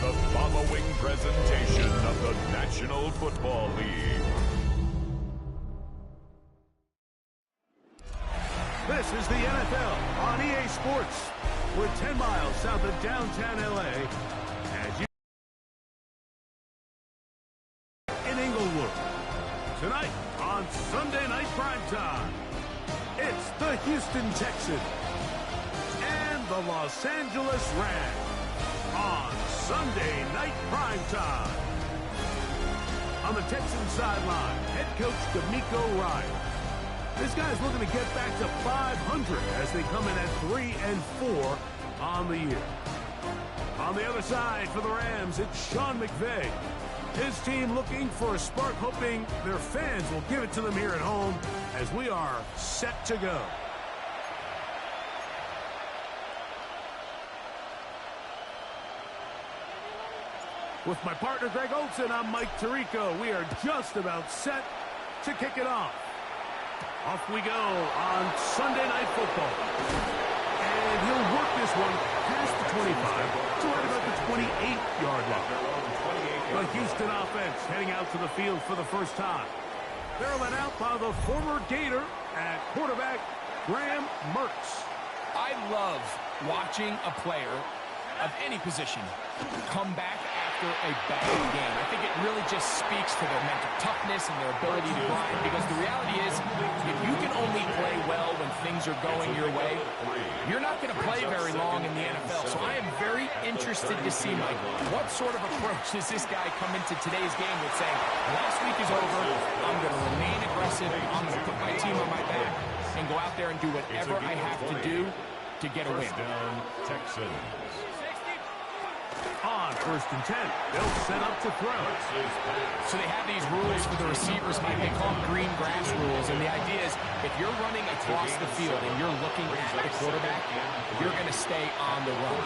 the following presentation of the National Football League. This is the NFL on EA Sports. We're 10 miles south of downtown LA. As you in Inglewood. Tonight on Sunday Night Primetime, it's the Houston Texans and the Los Angeles Rams on Sunday Night Primetime. On the Texans sideline, head coach D'Amico Ryan. This guy's looking to get back to 500 as they come in at 3-4 on the year. On the other side for the Rams, it's Sean McVay. His team looking for a spark, hoping their fans will give it to them here at home as we are set to go. With my partner Greg Olson, I'm Mike Tirico. We are just about set to kick it off. Off we go on Sunday Night Football. And he'll work this one past the 25 to right about the 28-yard line. The Houston offense heading out to the field for the first time. They're led out by the former Gator at quarterback, Graham Mertz. I love watching a player of any position come back after a bad game. I think it really just speaks to their mental toughness and their ability to grind, because the reality is, if you can only play well when things are going your way, you're not going to play very long in the NFL. So I am very interested to see, Mike, what sort of approach does this guy come into today's game with, saying, last week is over, I'm going to remain aggressive, I'm going to put my team on my back, and go out there and do whatever I have to do to get a win. Texans. On 1st and 10, they'll set up to throw. So they have these rules for the receivers, Mike. They call them green grass rules. And the idea is, if you're running across the field and you're looking at the quarterback, you're going to stay on the run.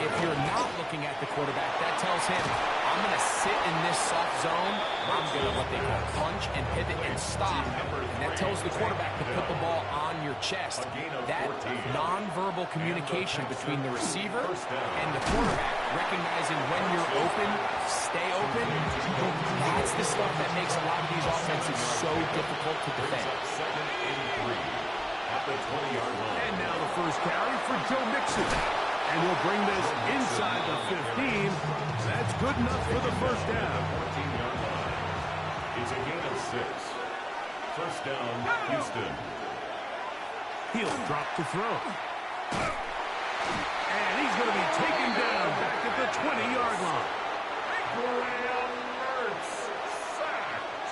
If you're not looking at the quarterback, that tells him, I'm going to sit in this soft zone. I'm going to what they call punch and pivot and stop. And that tells the quarterback to put the ball on your chest. That nonverbal communication between the receiver and the quarterback, recognizing when you're open, stay open, that's the stuff that makes a lot of these offenses so difficult to defend. And now the first carry for Joe Mixon. And we'll bring this inside the 15. That's good enough for the first down. It's a gain of 6. First down, Houston. He'll drop to throw. And he's going to be taken down back at the 20-yard line. Graham Mertz sacked.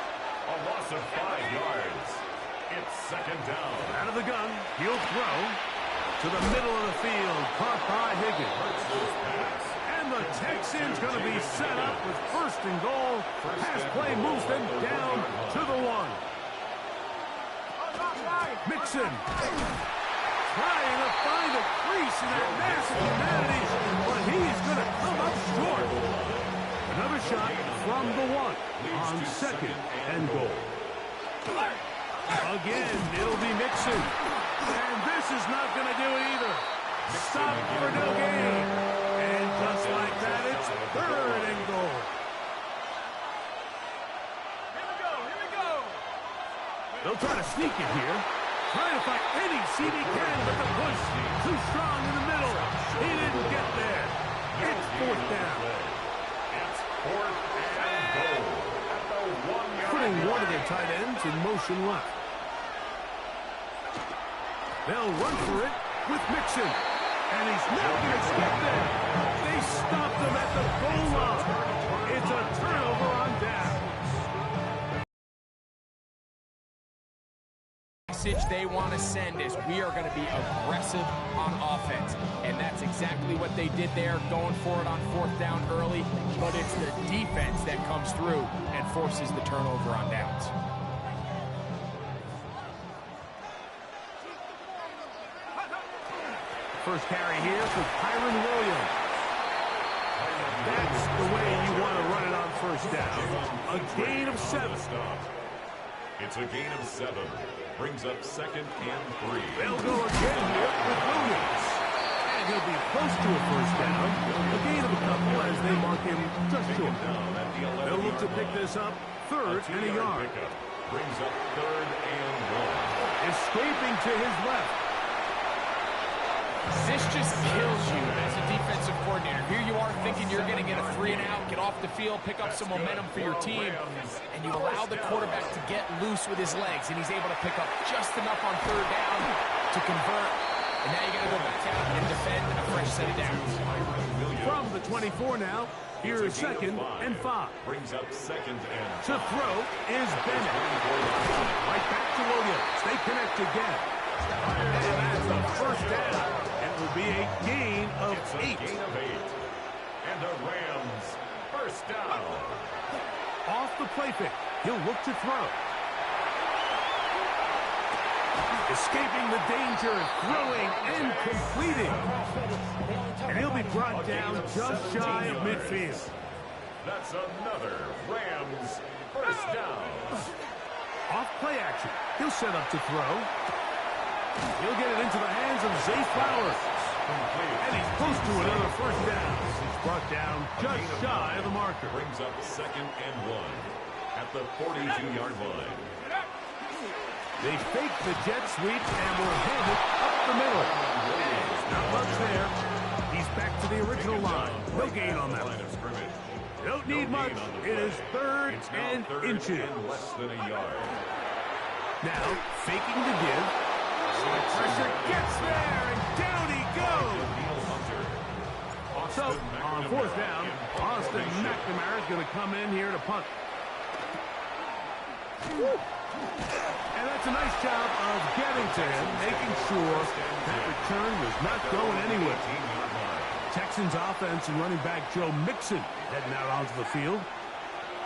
A loss of 5 yards. It's second down. Out of the gun, he'll throw to the middle of the field, caught by Higgins. And the Texans going to be set up with 1st and goal. Pass play moves them down to the 1. Mixon trying to find a crease in that massive humanity, but he's going to come up short. Another shot from the 1 on 2nd and goal. Again, it'll be Mixon. And this is not going to do it either. Stop for no gain. And just like that, it's 3rd and goal. Here we go. They'll try to sneak it here. Trying to find any seam he can, but the push too strong in the middle. He didn't get there. It's 4th down. It's 4th and goal. At the 1-yard Putting one of their tight ends in motion left. They'll run for it with Mixon. And he's not going to get there. They stopped him at the goal line. It's a turnover on down. Message they want to send is, we are going to be aggressive on offense. And that's exactly what they did there, going for it on 4th down early. But it's the defense that comes through and forces the turnover on downs. First carry here for Kyron Williams. That's the way you want to run it on 1st down. A gain of 7. It's a gain of 7. Brings up 2nd and 3. They'll go again here with Williams. And he'll be close to a first down. A gain of a couple as they mark him just short. They'll look to pick this up, third and a yard. Brings up 3rd and 1. Escaping to his left. This just kills you as a defensive coordinator. Here you are thinking you're going to get a 3-and-out, get off the field, pick up some momentum for your team, and you allow the quarterback to get loose with his legs, and he's able to pick up just enough on 3rd down to convert. And now you got to go back out and defend a fresh set of downs. From the 24 now, here is 2nd and 5. Brings up 2nd and 5. To throw is Bennett. Right back to Williams. They connect again. And that's the first down. It will be a gain of 8. And the Rams first down. Off the play fake. He'll look to throw. Escaping the danger, throwing and completing. And he'll be brought down just shy of midfield. That's another Rams first down. Off play action. He'll set up to throw. He'll get it into the hands of Zay Flowers. And he's close to another first down. He's brought down just shy of the marker. Brings up 2nd and 1 at the 42-yard line. They fake the jet sweep and will hand it up the middle. Not much there. He's back to the original line. No gain on that one. Don't need much. It is 3rd and inches. Less than a yard. Now, faking the give. Pressure gets there, and down he goes. So, on 4th down, Austin McNamara is going to come in here to punt. And that's a nice job of getting to him, making sure that return was not going anywhere. Texans offense and running back Joe Mixon heading out onto the field.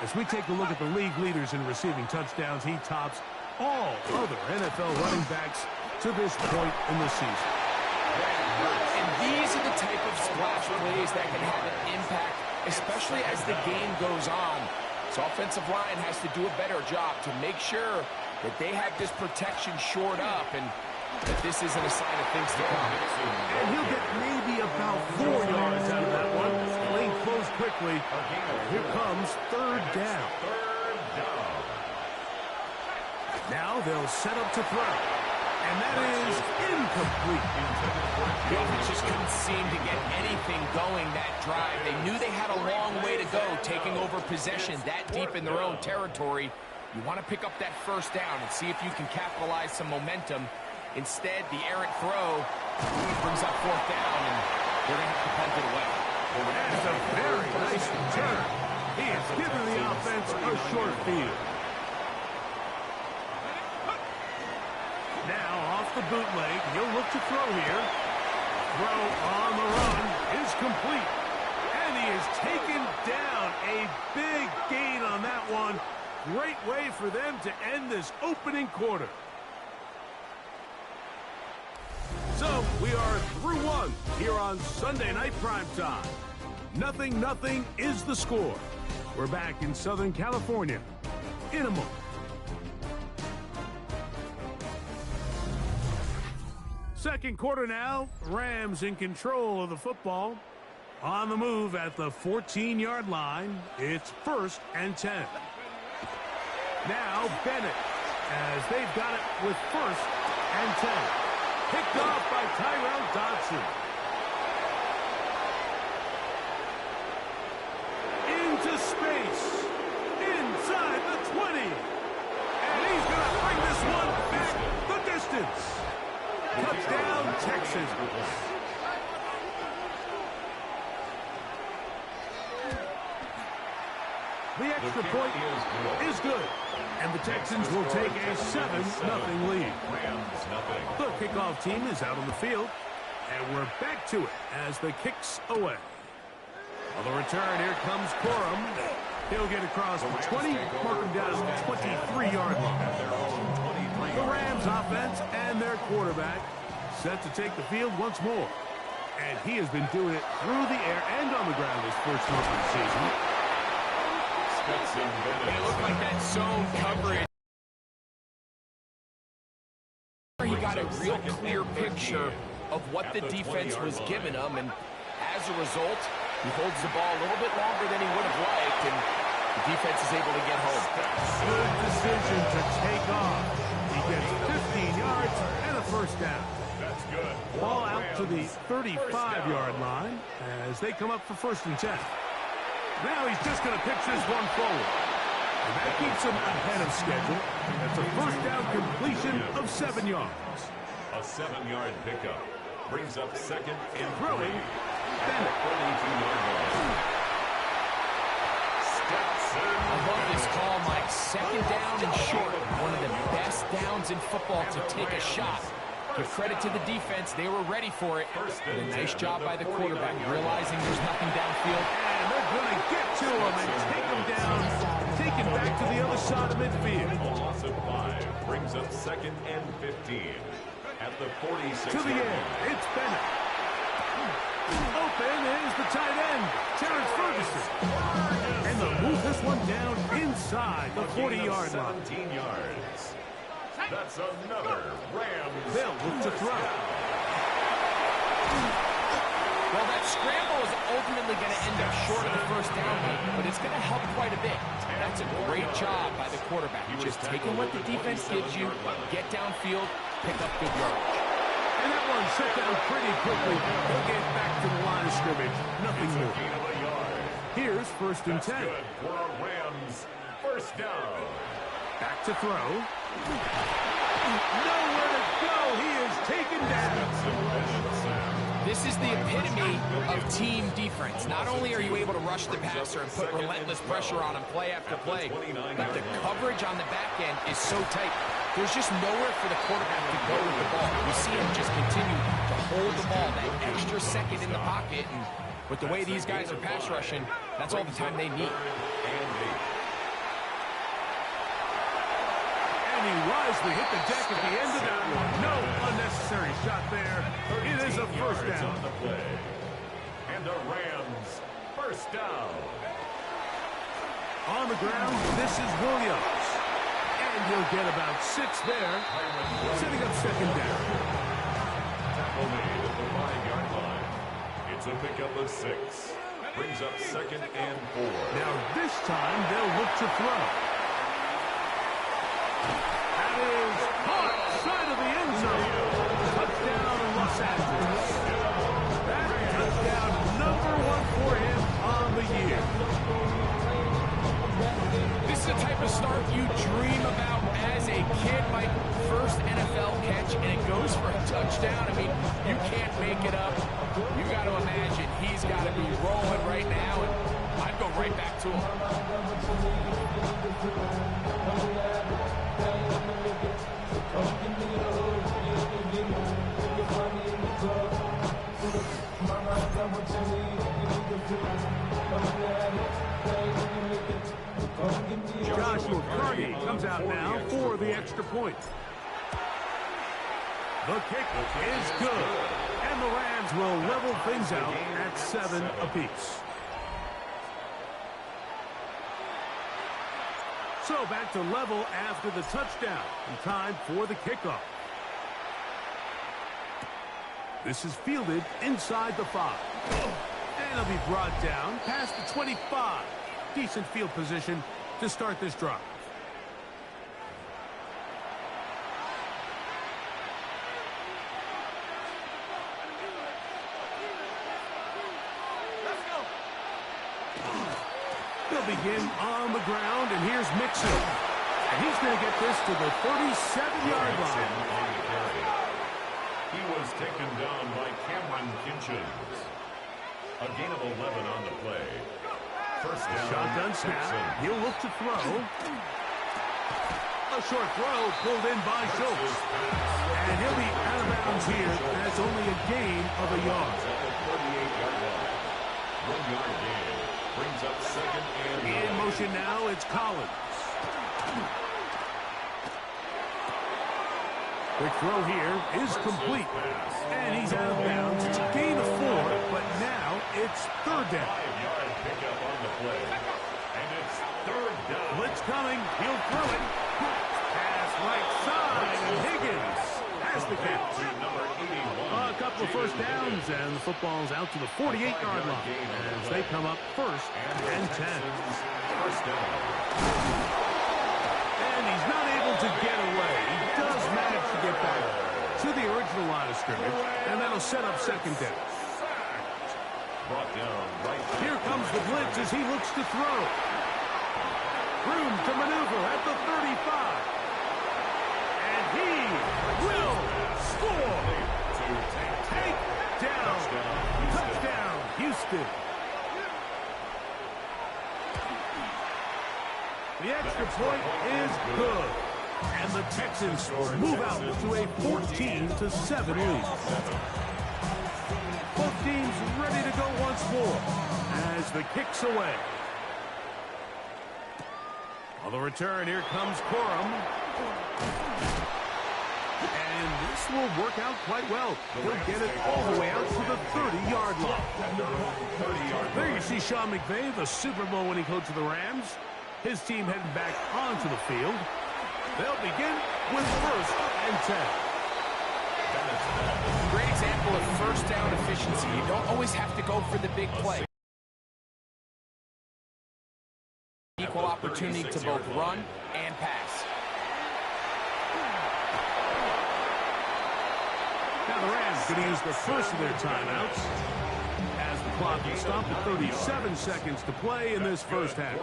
As we take a look at the league leaders in receiving touchdowns, he tops all other NFL running backs to this point in the season. And these are the type of splash plays that can have an impact, especially as the game goes on. So offensive line has to do a better job to make sure that they have this protection shored up and that this isn't a sign of things to come. And he'll get maybe about 4 yards out of that one. Lane closed quickly. Here comes 3rd down. Now they'll set up to throw. And that is incomplete. The offense just couldn't seem to get anything going that drive. They knew they had a long way to go, taking over possession that deep in their own territory. You want to pick up that first down and see if you can capitalize some momentum. Instead, the errant throw brings up 4th down, and they're going to have to punt it away. That's a very nice return. He has given the offense a short field. Now, off the bootleg, he'll look to throw here. Throw on the run is complete. And he is taken down. A big gain on that one. Great way for them to end this opening quarter. So, we are through one here on Sunday Night Primetime. 0-0 is the score. We're back in Southern California in a moment. Second quarter now, Rams in control of the football. On the move at the 14-yard line, it's 1st and 10. Now Bennett, as they've got it with 1st and 10. Picked off by Tyrell Dodson. Into space, inside the 20. And he's going to bring this one back the distance. Touchdown, Texans. The extra point is good. And the Texans will take a 7-0 lead. The kickoff team is out on the field. And we're back to it as the kick's away. On the return, here comes Corum. He'll get across the 20, mark him down at the 23-yard line. The Rams offense and their quarterback set to take the field once more. And he has been doing it through the air and on the ground this first month of the season. It looked like that zone coverage. He got a real clear picture of what the defense was giving him, and as a result, he holds the ball a little bit longer than he would have liked, and the defense is able to get home. Good decision to take off. He gets 15 yards and a first down. That's good. Ball out to the 35-yard line as they come up for 1st and 10. Now he's just going to pitch this one forward. And that keeps him ahead of schedule. That's a first down completion of 7 yards. A 7-yard pickup brings up 2nd and 3. Throwing. Bennett. 42-yard line. I love this call, Mike. 2nd down and short. One of the best downs in football to take a shot. Give credit to the defense. They were ready for it. But a nice job by the quarterback, realizing there's nothing downfield. And they're going to get to him and take him down, take him back to the other side of midfield. A loss of 5 brings up 2nd and 15 at the 46. To the end, it's Bennett. Open is the tight end, Terrence Ferguson. And they'll move this one down inside the 40-yard line. 17 yards. That's another Rams. They'll look to throw. Well, that scramble is ultimately going to end up short of the first down, but it's going to help quite a bit. That's a great job by the quarterback. Just taking what the defense gives you, get downfield, pick up good yardage. And that one set down pretty quickly. He'll get back to the line of scrimmage. Nothing more. Here's 1st and 10. Good for a Rams first down. Back to throw. Nowhere to go. He is taken down. This is the epitome of team defense. Not only are you able to rush the passer and put relentless pressure on him play after play, but the coverage on the back end is so tight. There's just nowhere for the quarterback to go with the ball. You see him just continue to hold the ball, that extra second in the pocket, and with the way these guys are pass rushing, that's all the time they need. And he wisely hit the deck at the end of that one. No unnecessary shot there. It is a first down. On the play. And the Rams first down. On the ground, this is Williams. And he'll get about 6 there, setting up 2nd down. Tackle made at the 5-yard line. It's a pickup of 6. Brings up 2nd and 4. Now this time they'll look to throw. That is caught side of the end zone. Touchdown Los Angeles. That touchdown number 1 for him on the year. This is the type of start you dream about as a kid, Mike. First NFL catch, and it goes for a touchdown. I mean, you can't make it up. You got to imagine he's got to be rolling right now, and I'd go right back to him. Joshua Carney comes out now for the extra point. The kick is good. And the Rams will level things out at 7 apiece. So back to level after the touchdown. And time for the kickoff. This is fielded inside the 5. And it'll be brought down past the 25. Decent field position to start this drive. They'll begin on the ground, and here's Mixon. And he's going to get this to the 37-yard line. He was taken down by Cameron Kinchins. A gain of 11 on the play. First down. Shotgun snap. He'll look to throw. A short throw pulled in by Schultz. And he'll be out of bounds here. That's only a gain of a yard. At the 38-yard line. 1-yard gain. Brings up 2nd and 1. In motion now, it's Collins. Quick throw here is complete. And he's out of bounds. It's a gain of 4, but now it's 3rd down. 5-yard pickup on the play. And it's 3rd down. Blitz coming. He'll throw it. Pass right side. And Higgins has the catch. A couple of first downs, and the football's out to the 48-yard line as they come up first and 10. And he's not able to get away. He does manage to get back to the original line of scrimmage, and that'll set up second down. Here comes the blitz as he looks to throw. Room to maneuver at the 35. And he will score. Take down. Touchdown, Houston. The extra point is good. And the Texans move out to a 14-7 lead. Both teams ready to go once more as the kick's away. On the return, here comes Corum. And this will work out quite well. He'll get it all the way out to the 30-yard line. There you see Sean McVay, the Super Bowl winning coach of the Rams. His team heading back onto the field. They'll begin with first and 10. Great example of first down efficiency. You don't always have to go for the big play. Equal opportunity to both run and pass. Now the Rams going to use the first of their timeouts as the clock is stopped at 37 seconds to play in this first half.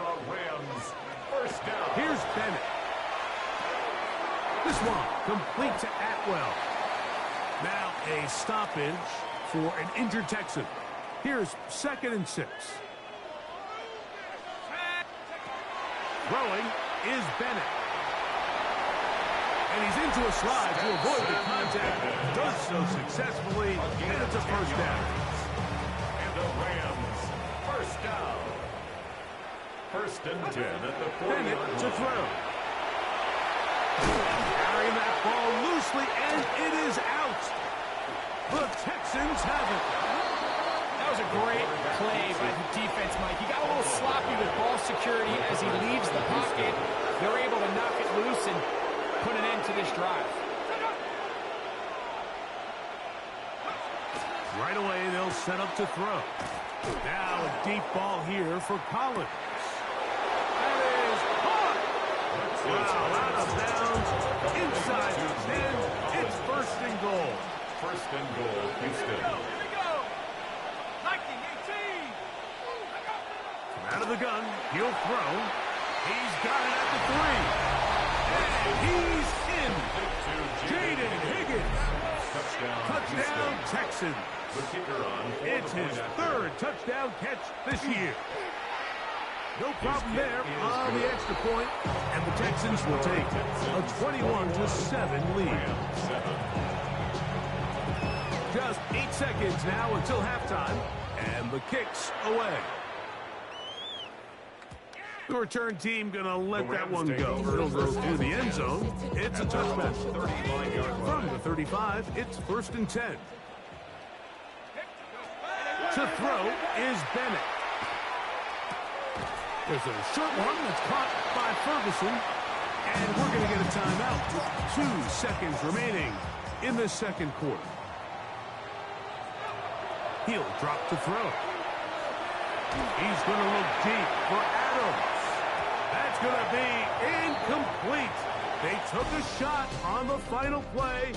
Here's Bennett. This one complete to Atwell. Now a stoppage for an injured Texan. Here's 2nd and 6. Throwing is Bennett. And he's into a slide to avoid the contact. Does so successfully, and it's a first down. And the Rams, first down. 1st and 10 at the 40-yard line. Bennett to throw. Carrying that ball loosely, and it is out. The Texans have it. That was a great play by the defense, Mike. He got a little sloppy with ball security as he leaves the pocket. They're able to knock it loose and put an end to this drive. Right away, they'll set up to throw. Now a deep ball here for Collins. That is caught. Wow, out of bounds. Inside the 10. It's 1st and goal. 1st and goal, Houston. Out of the gun, he'll throw. He's got it at the 3. And he's in. Jaden Higgins. Touchdown, Texans. It's his 3rd touchdown catch this year. No problem there on the extra point, and the Texans will take a 21-7 lead. Just 8 seconds now until halftime, and the kick's away. The return team going to let that one go. It'll go through the end zone. It's a touchback. From the 35, it's 1st and 10. To throw is Bennett. There's a short one that's caught by Ferguson. And we're going to get a timeout with 2 seconds remaining in the 2nd quarter. He'll drop to throw. He's going to look deep for Adams. That's going to be incomplete. They took a shot on the final play.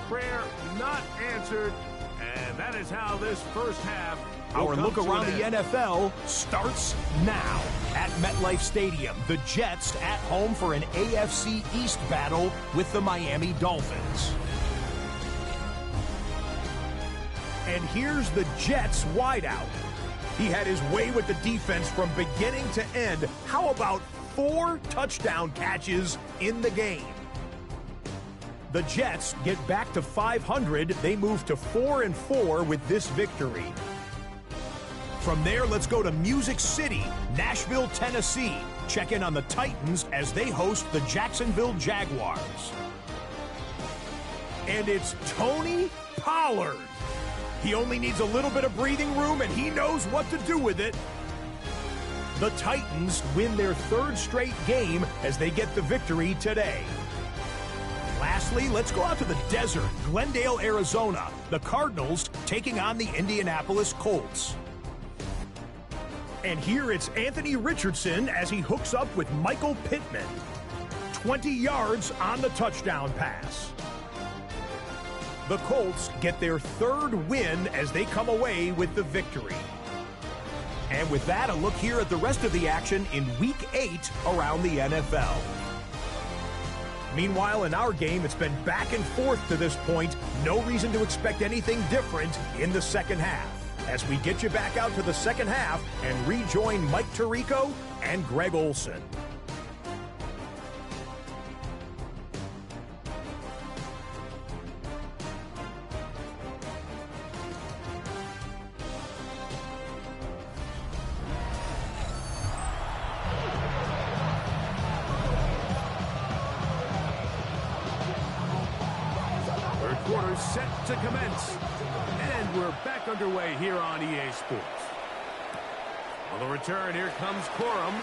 Prayer not answered. And that is how this first half. Our look around the NFL starts now. At MetLife Stadium, the Jets at home for an AFC East battle with the Miami Dolphins. And here's the Jets wideout. He had his way with the defense from beginning to end. How about 4 touchdown catches in the game? The Jets get back to 500. They move to 4-4 with this victory. From there, let's go to Music City, Nashville, Tennessee. Check in on the Titans as they host the Jacksonville Jaguars. And it's Tony Pollard. He only needs a little bit of breathing room, and he knows what to do with it. The Titans win their 3rd straight game as they get the victory today. Lastly, let's go out to the desert, Glendale, Arizona. The Cardinals taking on the Indianapolis Colts. And here it's Anthony Richardson as he hooks up with Michael Pittman. 20 yards on the touchdown pass. The Colts get their third win as they come away with the victory. And with that, a look here at the rest of the action in Week 8 around the NFL. Meanwhile, in our game, it's been back and forth to this point. No reason to expect anything different in the second half. As we get you back out to the second half and rejoin Mike Tirico and Greg Olson. Quarter set to commence. And we're back underway here on EA Sports. On the return, here comes Corum.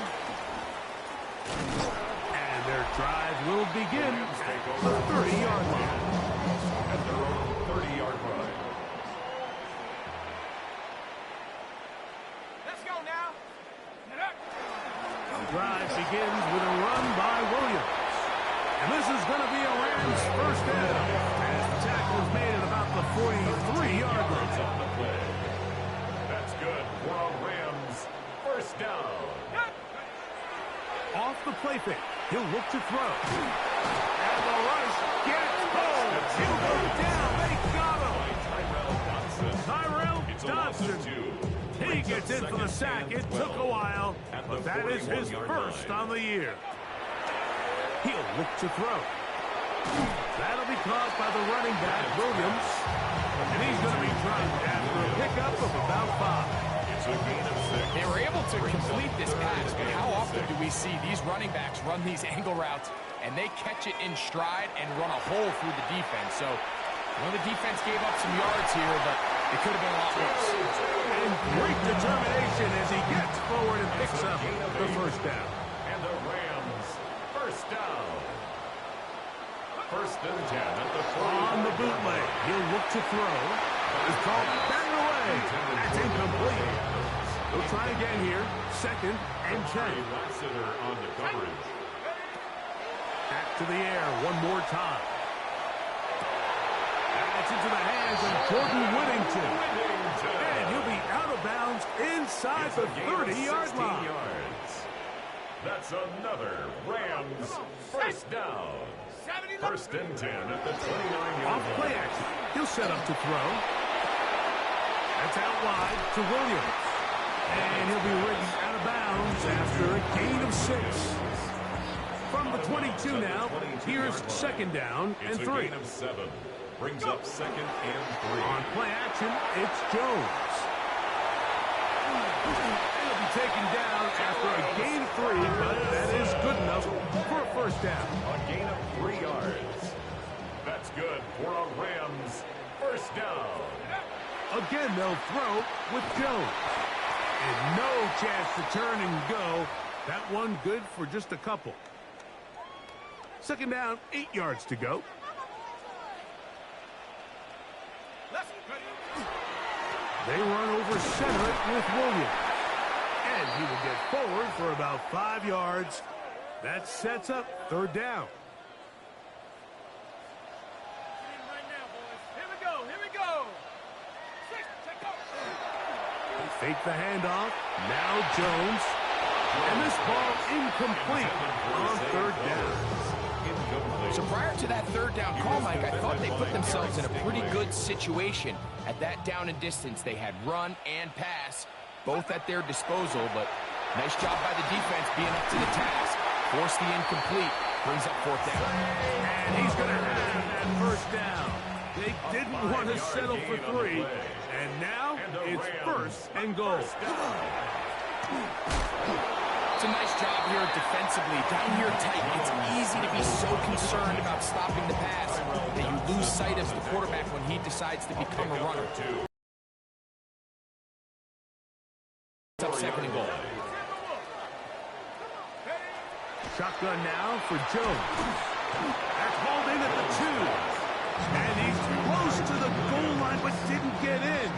And their drive will begin at the 30-yard line. At their own 30-yard line. Let's go now. The drive begins with a run by Williams. And this is going to be a Rams first down. Was made at about the 43-yard line. On the play. That's good for a Rams first down. Off the play fake. He'll look to throw. And the rush gets home. He'll go down. They got him. Tyrell Dodson. He gets in for the sack. It took a while, but that is his first on the year. He'll look to throw. That'll be caught by the running back, Williams. And he's going to be dropped after a pickup of about 5. It's a gain of 6. They were able to complete this pass, but how often do we see these running backs run these angle routes and they catch it in stride and run a hole through the defense? So, the defense gave up some yards here, but it could have been a lot worse. And great determination as he gets forward and picks up the first down. And the Rams first down. First and 10 at the 40. On the bootleg, he'll look to throw. It's called back away. That's incomplete. They'll try again here. Second and 10. Lassiter on the coverage. Back to the air one more time. That's into the hands of Jordan Whittington. And he'll be out of bounds inside the 30-yard line. That's another Rams first down. First and 10 at the 29-yard line. Off play action. He'll set up to throw. That's out wide to Williams. And he'll be ridden out of bounds after a gain of 6. From the 22 now, here's second down and 3. It's a gain of 7. Brings up second and 3. On play action, it's Jones. He'll be taken down after a gain of 3, but that is good enough for a first down. A gain of 3 yards. That's good for a Rams first down. Again, they'll throw with Jones. And no chance to turn and go. That one good for just a couple. Second down, 8 yards to go. They run over center it with Williams. And he will get forward for about 5 yards. That sets up third down. They fake the handoff. Now Jones. And this ball incomplete on third down. So prior to that third down call, Mike, I thought they put themselves in a pretty good situation. At that down and distance, they had run and pass, both at their disposal, but nice job by the defense being up to the task. Force the incomplete, brings up fourth down. And he's going to have that first down. They didn't want to settle for 3, and now it's first and goal. It's a nice job here defensively. Down here tight, it's easy to be so concerned about stopping the pass that you lose sight of the quarterback when he decides to become a runner. It's up second and goal. Shotgun now for Jones. That's hauled in at the 2. And he's close to the goal line, but didn't get in.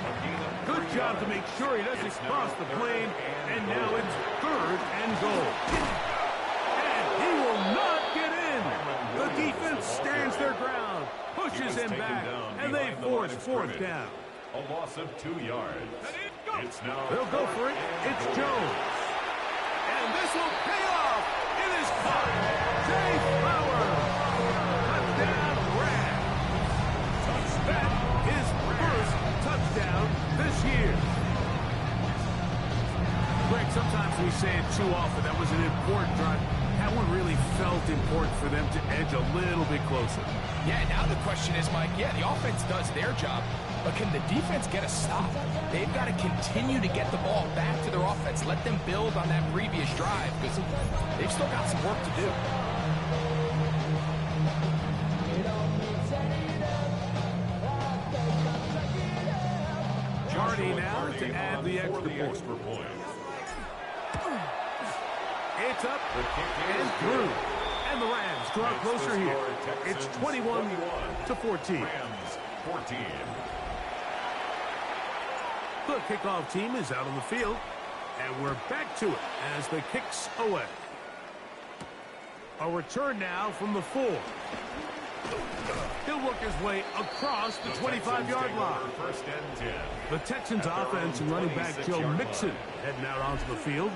Good job to make sure he doesn't cross the plane. And now it's 3rd and goal. And he will not get in. The defense stands their ground, pushes him back, and they force 4th down. A loss of 2 yards. It's now They'll go for it. It's Jones. And this will pay off. It is caught. Jay Flowers. Touchdown, Rams. That is first touchdown this year. Greg, sometimes we say it too often. That was an important drive. That one really felt important for them to edge a little bit closer. Yeah, now the question is, Mike, the offense does their job, but can the defense get a stop? They've got to continue to get the ball back to their offense. Let them build on that previous drive because they've still got some work to do. Jardy now to add the extra point. It's up and through. And the Rams draw closer here. It's 21-14. Rams 14. The kickoff team is out on the field. And we're back to it as the kick's away. A return now from the 4. He'll work his way across the 25-yard line. First and 10. The Texans offense and running back Joe Mixon heading out onto the field.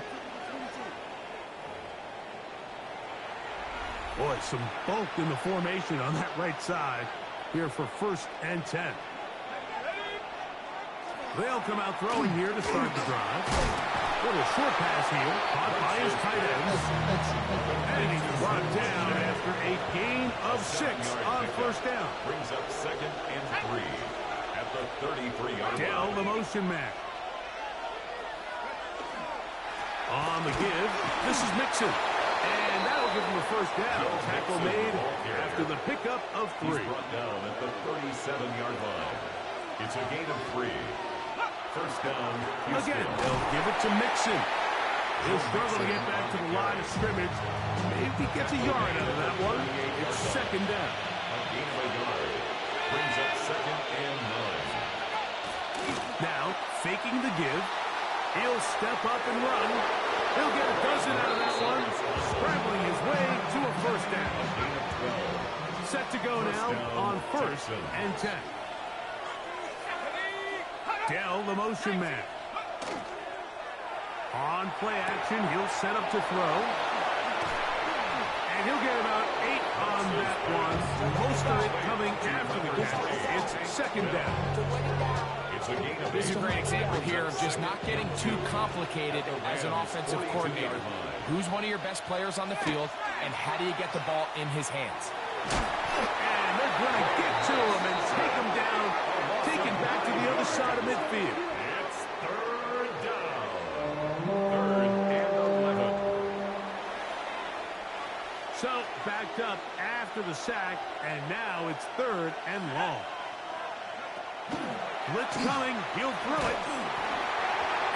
Boy, some bulk in the formation on that right side here for first and 10. They'll come out throwing here to start the drive. Little short pass here, caught by his tight ends. And he's brought down after a gain of 6 on first down. Brings up 2nd and 3 at the 33-yard line. Dell, the motion man. On the give, this is Mixon. And that'll give him the first down. Tackle made after the pickup of 3. He's brought down at the 37-yard line. It's a gain of 3. First down, Houston. Again, they'll give it to Mixon. He'll struggle to get back to the line of scrimmage. Maybe he gets a yard out of that one. It's 2nd down. A gain of a yard. Brings up 2nd and 9. Now, faking the give. He'll step up and run. He'll get a dozen out of that one. Scrambling his way to a first down. A gain of 12. Set to go now on first and 10. Dell, the motion man. On play action, he'll set up to throw. And he'll get about 8 on that one. Most of it coming after the catch. It's 2nd down. It's a gain of 8. This is a great example here of just not getting too complicated as an offensive coordinator. Who's one of your best players on the field, and how do you get the ball in his hands? And they're going to get to him and take him down, take it back to the other side of midfield. It's 3rd down. 3rd and 11. So, backed up after the sack, and now it's 3rd and long. Blitz coming, he'll throw it.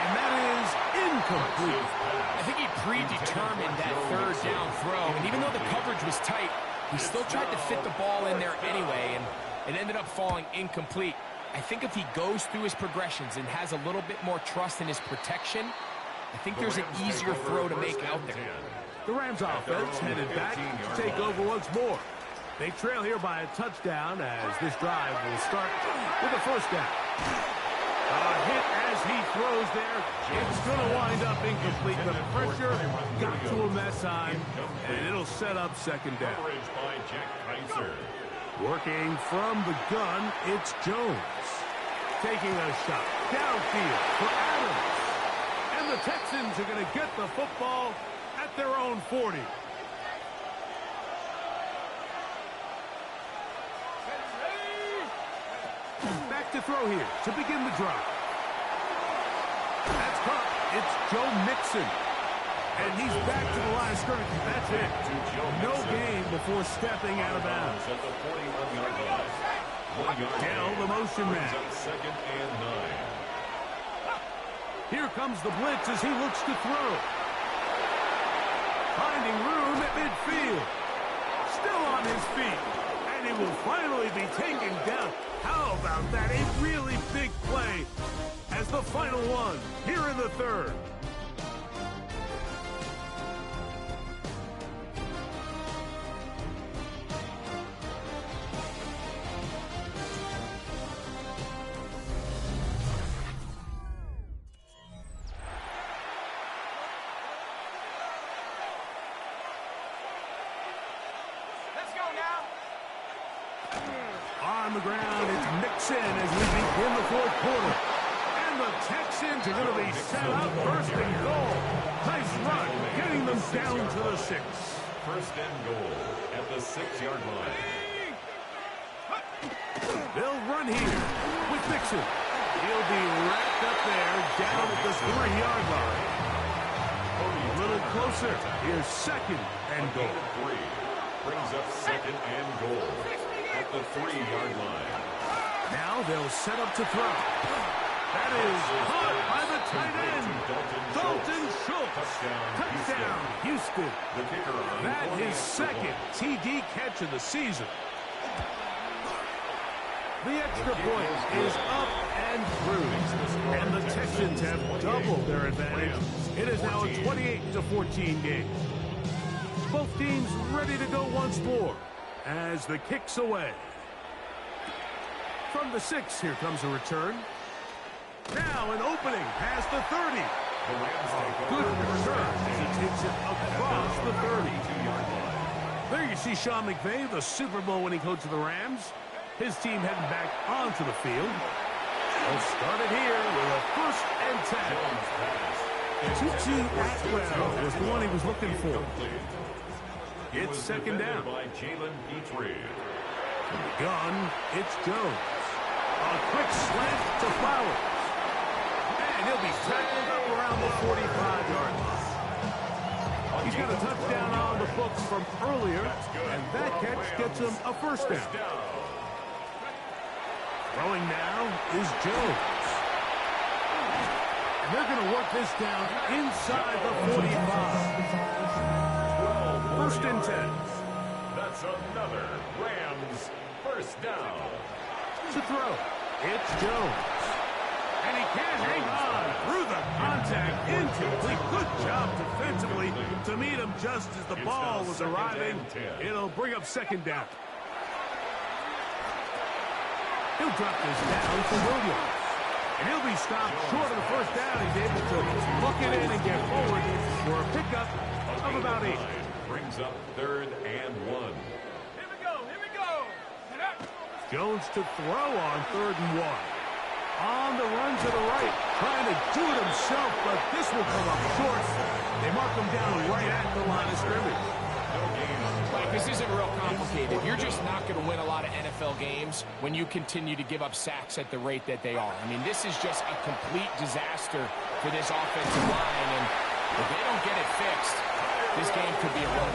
And that is incomplete. I think he predetermined that 3rd down throw, and even though the coverage was tight, he still tried to fit the ball in there anyway, and it ended up falling incomplete. I think if he goes through his progressions and has a little bit more trust in his protection, I think there's an easier throw to make out there. The Rams offense headed back to take over once more. They trail here by a touchdown as this drive will start with a first down. A hit as he throws there. It's going to wind up incomplete. The pressure got to him that time, and it'll set up 2nd down. Coverage by Jack Kaiser. Working from the gun, it's Jones. Taking a shot downfield for Adams. And the Texans are going to get the football at their own 40. Back to throw here to begin the drive. That's caught. It's Joe Mixon. And he's back to the line of scrimmage. That's it. No gain before stepping out of bounds. At the 41-yard line. Dell, the motion man. 2nd and 9. Here comes the blitz as he looks to throw. Finding room at midfield. Still on his will finally be taken down. How about that? A really big play as the final one here in the third. On the ground, it's Mixon as we begin the fourth quarter. And the Texans are going to be set up first and goal. Nice run, getting them down to the 6. First and goal at the 6-yard line. They'll run here with Mixon. He'll be wrapped up there down at the 3-yard line. A little closer. Here's second and goal. 3 brings up second and goal at the 3-yard line. Now they'll set up to throw. That is caught by the tight end, Dalton Schultz. Touchdown, Houston. The kicker on That his second TD catch of the season. The extra point is up and through. And the Texans have doubled their advantage. It is now a 28-14 game. Both teams ready to go once more as the kick's away. From the 6, here comes a return. Now an opening past the 30. Good return as he takes it across the 30. There you see Sean McVay, the Super Bowl winning coach of the Rams. His team heading back onto the field. They'll start it here with a 1st and 10. Tutu Atwell was the one he was looking for. It's second down. By Jalen Petrie. Gun, it's Jones. A quick slant to Flowers. And he'll be tackled up around the 45-yard line. He's got a touchdown on the books from earlier, and that catch gets him a 1st down. Throwing now is Jones. And they're going to work this down inside the 45. 1st and 10. That's another Rams 1st down. To throw, it's Jones. And he can't hang on through the contact. Incomplete. Good job defensively to meet him just as the ball was arriving. It'll bring up 2nd down. He'll drop this down to Williams. And he'll be stopped short of the 1st down. He's able to hook it in and get forward for a pickup of about 8. Brings up 3rd and 1. Here we go. Jones to throw on 3rd and 1. On the run to the right, trying to do it himself, but this will come up short. They mark him down right at the line of scrimmage. Like, this isn't real complicated. You're just not going to win a lot of NFL games when you continue to give up sacks at the rate that they are. I mean, this is just a complete disaster for this offensive line, and if they don't get it fixed, this game could be a run.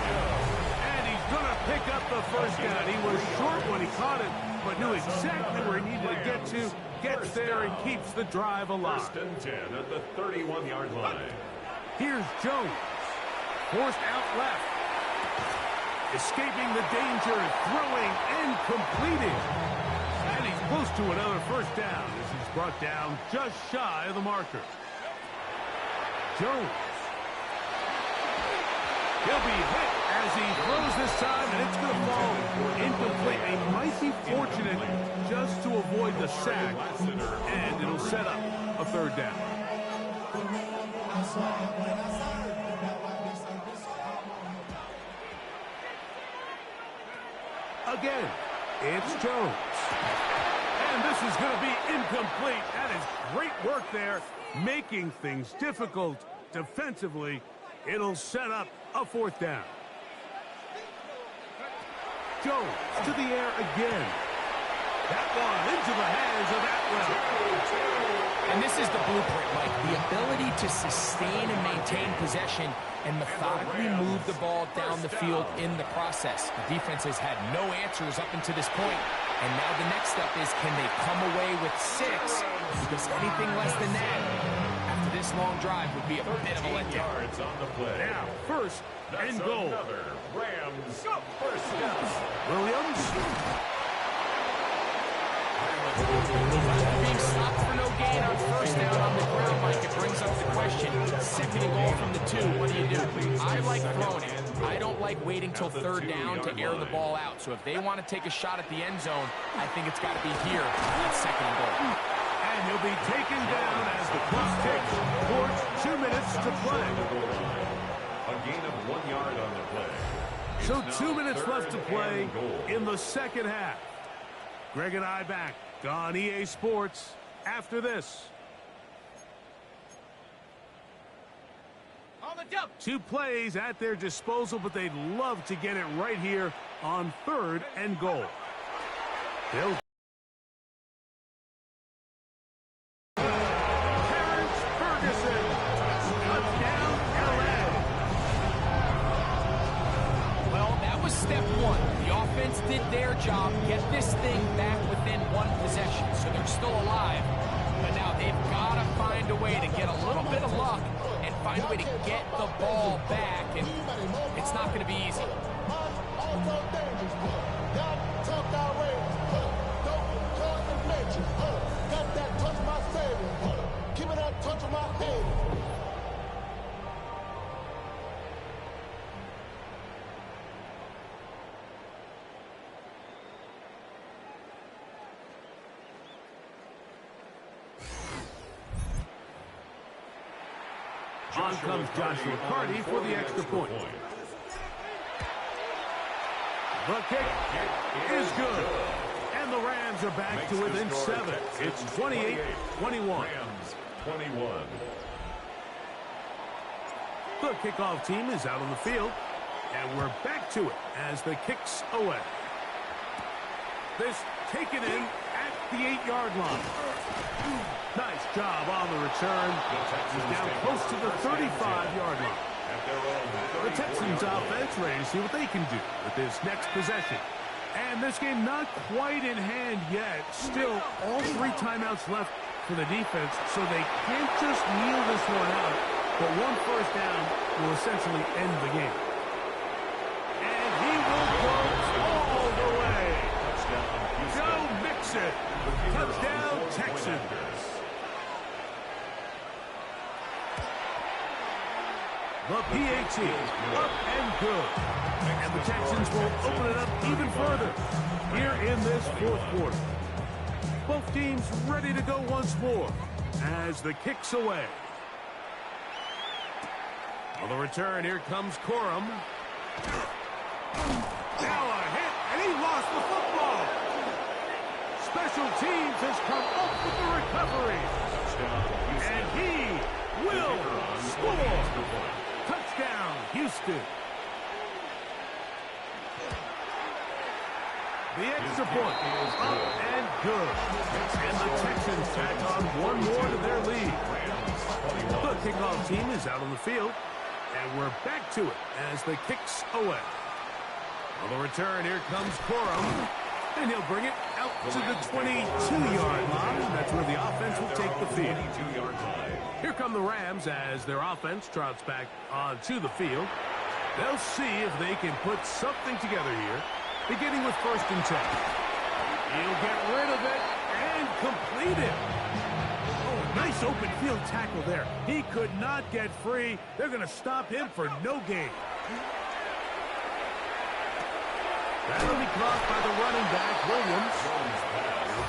And he's going to pick up the 1st down. He was short when he caught it, but knew exactly where he needed to get to. Gets there and keeps the drive alive. 1st and 10 at the 31-yard line. Here's Jones. Forced out left. Escaping the danger, throwing and completing. And he's close to another 1st down as he's brought down just shy of the marker. Jones. He'll be hit as he throws this time, and it's going to fall incomplete. He might be fortunate just to avoid the sack, and it'll set up a 3rd down. Again, it's Jones. And this is going to be incomplete. That is great work there, making things difficult defensively. It'll set up a 4th down. Jones to the air again. That one into the hands of Atwell. And this is the blueprint, Mike. The ability to sustain and maintain possession and methodically move the ball down the field in the process. The defense has had no answers up until this point. And now the next step is, can they come away with 6? Because anything less than that, after this long drive, would be a bit of a letdown. On the play. Now, 1st and goal. Another Rams 1st down. Williams. question, second and goal from the 2, what do? I like throwing it. I don't like waiting till third down to air the ball out. So if they want to take a shot at the end zone, I think it's got to be here on second and goal. And he'll be taken down as the clock ticks towards 2 minutes to play. A gain of 1 yard on the play. So 2 minutes left to play in the second half. Greg and I back on EA Sports after this. On the jump. 2 plays at their disposal, but they'd love to get it right here on third and goal. They'll step 1. The offense did their job, get this thing back within 1 possession, so they're still alive. But now they've got to find a way to get a little bit of luck and find a way to get the ball back, and it's not going to be easy. On comes Joshua Carty for the extra point. The kick is good. And the Rams are back to within 7. It's 28-21. Rams 21. The kickoff team is out on the field. And we're back to it as the kick's away. This taken in at the 8-yard line. Nice job on the return. He's down close to the 35-yard line. The Texans offense ready to see what they can do with this next possession. And this game not quite in hand yet. Still, all 3 timeouts left for the defense, so they can't just kneel this one out. But 1 first down will essentially end the game. And he will go all the way. Joe Mixon. Touchdown, Texans. The PAT up and good. And the Texans will open it up even further here in this 4th quarter. Both teams ready to go once more as the kick's away. On the return, here comes Corum. Now a hit, and he lost the football. Special teams has come up with the recovery. And he will score. Touchdown, Houston. The extra point up and good. And the Texans tack on 1 more to their lead. The kickoff team is out on the field. And we're back to it as the kick's away. On the return, here comes Corum. And he'll bring it out to the 22-yard line. That's where the offense will take the field. Here come the Rams as their offense trots back onto the field. They'll see if they can put something together here, beginning with 1st and 10. He'll get rid of it and complete it. Oh, nice open field tackle there. He could not get free. They're going to stop him for no gain. That'll be caught by the running back, Williams.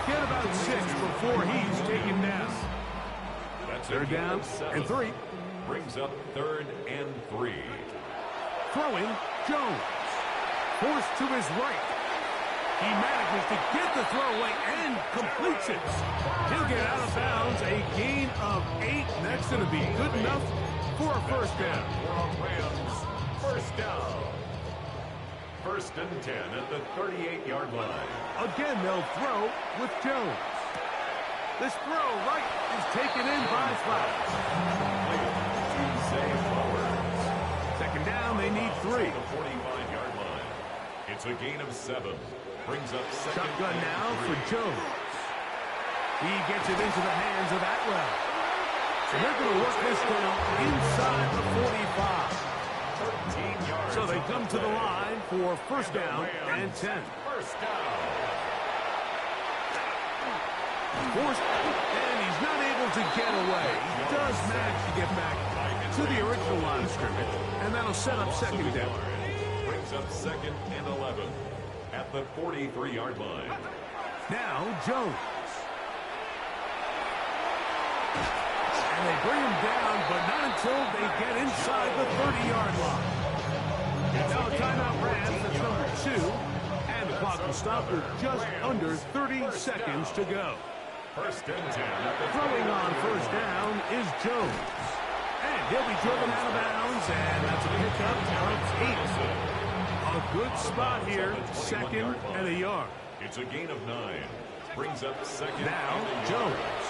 Get about 6 before he's taken down. Third down and 3. Brings up 3rd and 3. Throwing, Jones. Forced to his right. He manages to get the throw away and completes it. He'll get out of bounds. A gain of 8. And that's going to be good enough for a first down. Rams, first down. 1st and 10 at the 38-yard line. Again, they'll throw with Jones. This throw right is taken in by Flowers. Second down, they need 3. The 45-yard line. It's a gain of 7. Brings up shotgun now for Jones. He gets it into the hands of Atwell. So they're going to work this down inside the 45. So they come to the line for first down and 10. First down. Forced, and he's not able able to get away. He does manage to get back to the original line of scrimmage, and that'll set up second down. Brings up 2nd and 11 at the 43-yard line. Now Jones. And they bring him down, but not until they get inside the 30-yard line. Now a timeout Rams, that's number 2. And the clock will stop with just under 30 seconds to go. 1st and 10. Throwing on first down is Jones. And he'll be driven out of bounds, and that's a pickup of 8. A good spot here, 2nd and a yard. It's a gain of 9. Brings up 2nd. Now Jones.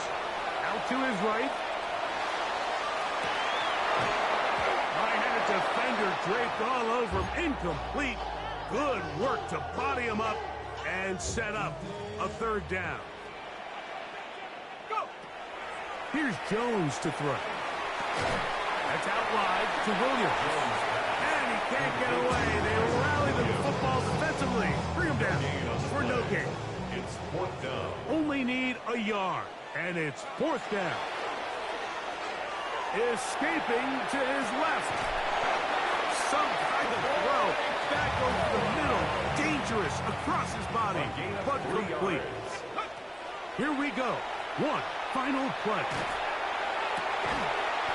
Out to his right. Right-handed defender draped all over him. Incomplete. Good work to body him up and set up a 3rd down. Go. Here's Jones to throw. That's out wide to Williams. And he can't get away. They rally the football defensively. Bring him down for no gain. It's 4th down. Only need a yard. And it's 4th down. Escaping to his left. Some kind of throw. Back over the middle. Dangerous across his body. But complete. Here we go. One final play.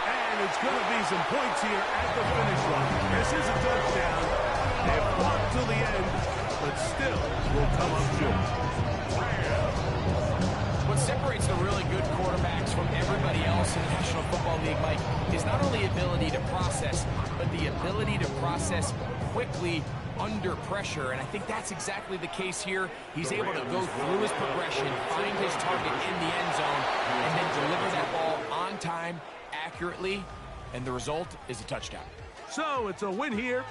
And it's going to be some points here at the finish line. This is a touchdown. They fought till the end, but still will come up short. What separates the really good quarterbacks from everybody else in the National Football League, Mike, is not only ability to process, but the ability to process quickly under pressure. And I think that's exactly the case here. He's able to go through his progression, find his target in the end zone, and then deliver that ball on time, accurately, and the result is a touchdown. So it's a win here